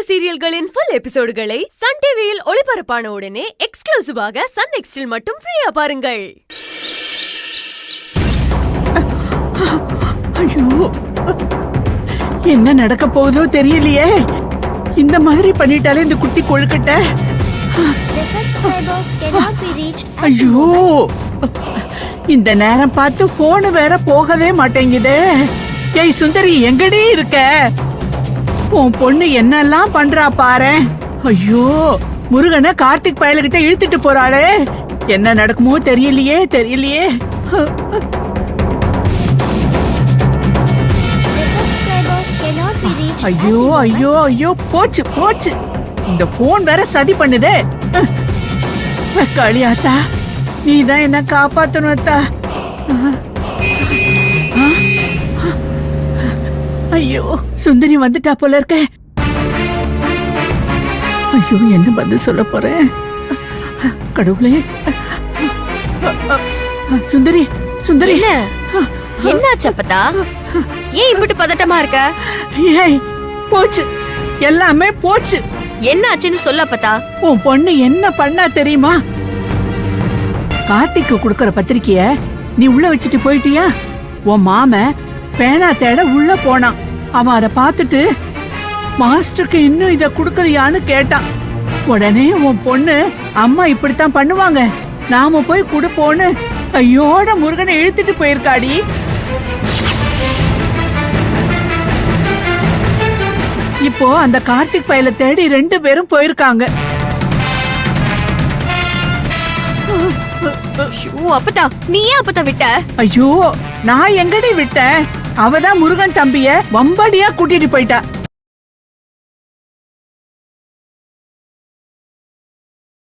சீரியல்களின் full எபிசோடுகளை Sun டிவியில் ஒளிபரப்பான உடனே எக்ஸ்க்ளூசிவாக சன் நெக்ஸ்டில் மட்டும் ஃப்ரீயா பாருங்கள். ஐயோ, என்ன நடக்க போகுதோ தெரியலையே. இந்த மாதிரி பண்ணிட்டாலே இந்த குட்டி கொழுக்கட்டை. ஐயோ, இந்த நேரம் பார்த்து போன் வேற போகவே மாட்டேங்குதே. ஏய் சுந்தரி, எங்கடி இருக்க? உன் பொண்ணு என்னெல்லாம் பண்றா பாரு. ஐயோ, முருகனை கார்த்திக் பயலுகிட்ட இழுத்துட்டு போறாளே. என்ன நடக்குமோ தெரியலையே. ஐயோ, போச்சு. இந்த போன் வேற சதி பண்ணுதே. காளியாத்தா, நீதான் என்ன காப்பாத்தணும் அத்தா. ஐயோ, சுந்தரி வந்துட்டா போல இருக்க. ஐயோ, என்ன பதில் சொல்ல போறேன்? கடவுளே. சுந்தரி என்ன சப்பதா? ஏன் இப்படி பதட்டமா இருக்க? ஏய், போச்சு, எல்லாமே போச்சு. என்ன ஆச்சுன்னு சொல்ல பத்தா. உன் பொண்ணு என்ன பண்ணா தெரியுமா? கார்த்திக்கு குடுக்கற பத்திரிக்கைய நீ உள்ள வச்சுட்டு போயிட்டியா? உன் மாம பேனா தேட உள்ள போனான். அவன் அதை பார்த்துட்டு மாஸ்டருக்கு இன்னும் இத குடுக்கலையான்னு கேட்டான். உடனே உன் பொண்ணு, அம்மா இப்படித்தான் பண்ணுவாங்க, நாம போய் குடுப்போன்னு ஐயோட முருகனை இழுத்துட்டு போயிருக்காடி. இப்போ அந்த கார்த்திக் பயல தேடி 2 பேரும் போயிருக்காங்க. அப்பதா, நீ ஏன் அப்பதா விட்ட? ஐயோ, நான் எங்கடி விட்டேன்? அவதான் முருகன் தம்பிய வம்படியா கூட்டிட்டு போயிட்டா.